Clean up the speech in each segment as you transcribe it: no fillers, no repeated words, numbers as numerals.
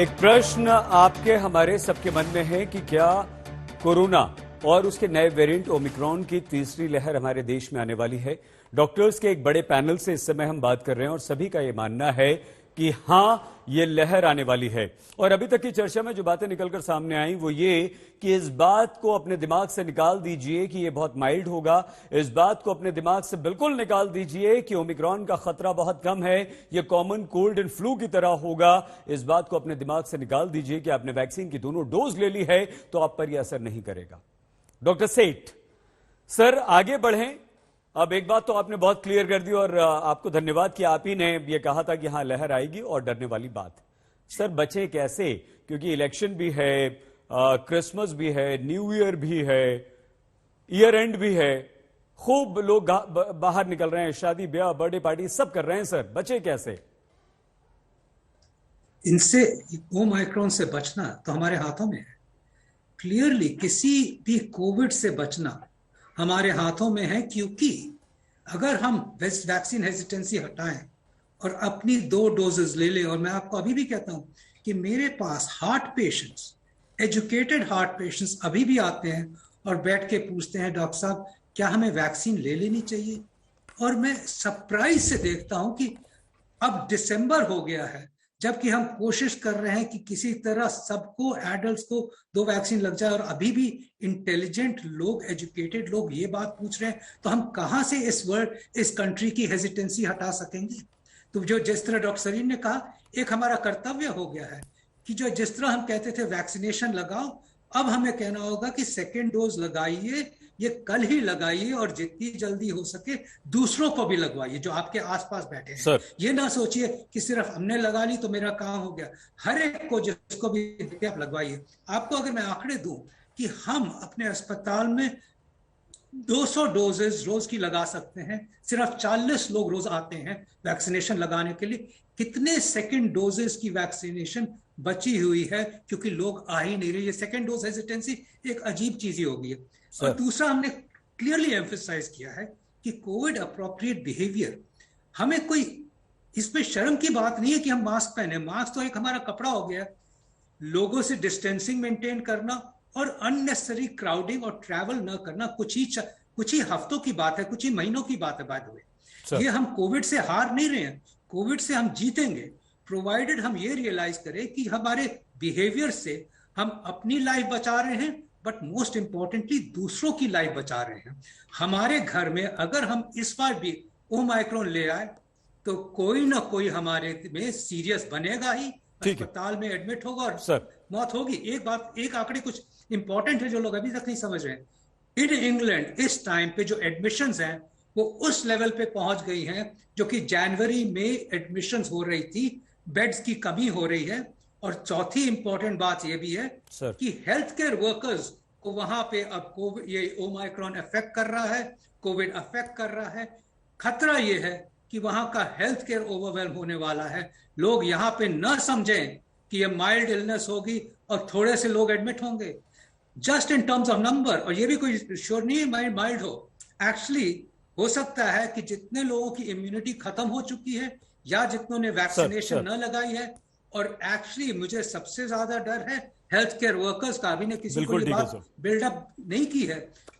एक प्रश्न आपके हमारे सबके मन में है कि क्या कोरोना और उसके नए वेरिएंट ओमिक्रॉन की तीसरी लहर हमारे देश में आने वाली है। डॉक्टर्स के एक बड़े पैनल से इस समय हम बात कर रहे हैं और सभी का यह मानना है कि हां, ये लहर आने वाली है। और अभी तक की चर्चा में जो बातें निकलकर सामने आई वो ये कि इस बात को अपने दिमाग से निकाल दीजिए कि ये बहुत माइल्ड होगा। इस बात को अपने दिमाग से बिल्कुल निकाल दीजिए कि ओमिक्रॉन का खतरा बहुत कम है, ये कॉमन कोल्ड एंड फ्लू की तरह होगा। इस बात को अपने दिमाग से निकाल दीजिए कि आपने वैक्सीन की दोनों डोज ले ली है तो आप पर यह असर नहीं करेगा। डॉक्टर सेठ सर, आगे बढ़ें। अब एक बात तो आपने बहुत क्लियर कर दी और आपको धन्यवाद कि आप ही ने ये कहा था कि हां, लहर आएगी और डरने वाली बात। सर, बचें कैसे? क्योंकि इलेक्शन भी है, क्रिसमस भी है, न्यू ईयर भी है, ईयर एंड भी है, खूब लोग बाहर निकल रहे हैं, शादी ब्याह बर्थडे पार्टी सब कर रहे हैं। सर, बचें कैसे? इनसे ओमाइक्रॉन से बचना तो हमारे हाथों में है। क्लियरली किसी भी कोविड से बचना हमारे हाथों में है, क्योंकि अगर हम वैक्सीन हेजिटेंसी हटाएं और अपनी 2 डोजेस ले लें, और मैं आपको अभी भी कहता हूं कि मेरे पास heart patients, educated heart patients अभी भी आते हैं और बैठ के पूछते हैं, डॉक्टर साहब क्या हमें वैक्सीन ले लेनी चाहिए? और मैं सरप्राइज से देखता हूं कि अब दिसंबर हो गया है, जबकि हम कोशिश कर रहे हैं कि किसी तरह सबको, एडल्ट्स को 2 वैक्सीन लग जाए, और अभी भी इंटेलिजेंट लोग, एजुकेटेड लोग ये बात पूछ रहे हैं, तो हम कहां से इस कंट्री की हेजिटेंसी हटा सकेंगे? तो जो जिस तरह डॉक्टर सलीम ने कहा, एक हमारा कर्तव्य हो गया है कि जो जिस तरह हम कहते थे वैक्सीनेशन लगाओ, अब हमें कहना होगा कि सेकेंड डोज लगाइए, ये कल ही लगाइए और जितनी जल्दी हो सके दूसरों को भी लगवाइए जो आपके आसपास बैठे हैं। ये ना सोचिए कि सिर्फ हमने लगा ली तो मेरा काम हो गया। हर एक को जिसको भी आप लगवाइए। आपको अगर मैं आंकड़े दूं कि हम अपने अस्पताल में 200 डोजेस रोज की लगा सकते हैं, सिर्फ 40 लोग रोज आते हैं वैक्सीनेशन लगाने के लिए। कितने सेकेंड डोजेस की वैक्सीनेशन बची हुई है क्योंकि लोग आ ही नहीं रहे। ये सेकेंड डोज हेजिटेंसी एक अजीब चीज ही हो गई है। और दूसरा, हमने क्लियरली एम्फसाइज किया है कि कोविड अप्रोप्रिएट बिहेवियर, हमें कोई इसमें शर्म की बात नहीं है कि हम मास्क पहने। मास्क तो एक हमारा कपड़ा हो गया। लोगों से डिस्टेंसिंग मेंटेन करना और अननेसेसरी क्राउडिंग और ट्रैवल न करना कुछ ही हफ्तों की बात है, कुछ ही महीनों की बात है। बाय द वे, ये हम कोविड से हार नहीं रहे हैं, कोविड से हम जीतेंगे, प्रोवाइडेड हम ये रियलाइज करें कि हमारे बिहेवियर से हम अपनी लाइफ बचा रहे हैं, बट मोस्ट इंपॉर्टेंटली दूसरों की लाइफ बचा रहे हैं। हमारे घर में अगर हम इस बार भी ओमाइक्रॉन ले आए तो कोई ना कोई हमारे में सीरियस बनेगा ही, अस्पताल में एडमिट होगा और मौत होगी। एक आंकड़े कुछ इंपॉर्टेंट है जो लोग अभी तक नहीं समझ रहे हैं। इन इंग्लैंड इस टाइम पे जो एडमिशंस हैं वो उस लेवल पे पहुंच गई हैं जो कि जनवरी में एडमिशंस हो रही थी, बेड्स की कमी हो रही है। और चौथी इंपॉर्टेंट बात यह भी है कि हेल्थ केयर वर्कर्स को वहां पे अब कोविड, ये ओमाइक्रॉन अफेक्ट कर रहा है, कोविड अफेक्ट कर रहा है। खतरा यह है कि वहां का हेल्थ केयर ओवरवेल्म होने वाला है। लोग यहां पे न समझें कि ये माइल्ड इलनेस होगी और थोड़े से लोग एडमिट होंगे just in terms of number. और ये भी कोई श्योर नहीं है माइल्ड हो। एक्चुअली हो सकता है कि जितने लोगों की इम्यूनिटी खत्म हो चुकी है या जितनों ने वैक्सीनेशन न लगाई है, और एक्चुअली मुझे सबसे ज्यादा डर है हेल्थ केयर वर्कर्स का। अभी ने किसी को ये बात बिल्डअप नहीं की है,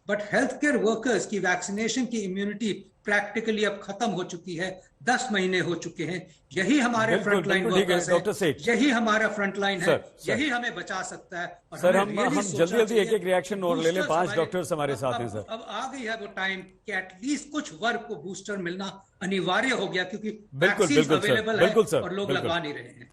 बट हेल्थ केयर वर्कर्स की वैक्सीनेशन की इम्यूनिटी प्रैक्टिकली अब खत्म हो चुकी है। 10 महीने हो चुके हैं। यही हमारे फ्रंटलाइन वर्कर्स है, यही हमारा फ्रंटलाइन है, यही हमें बचा सकता है। और सर, हम जल्दी एक रिएक्शन और ले लें। 5 डॉक्टर्स हमारे साथ हैं। सर, अब आ गई है वो टाइम कि एटलीस्ट कुछ वर्ग को बूस्टर मिलना अनिवार्य हो गया, क्योंकि वैक्सीन अवेलेबल है और लोग लगवा नहीं रहे हैं।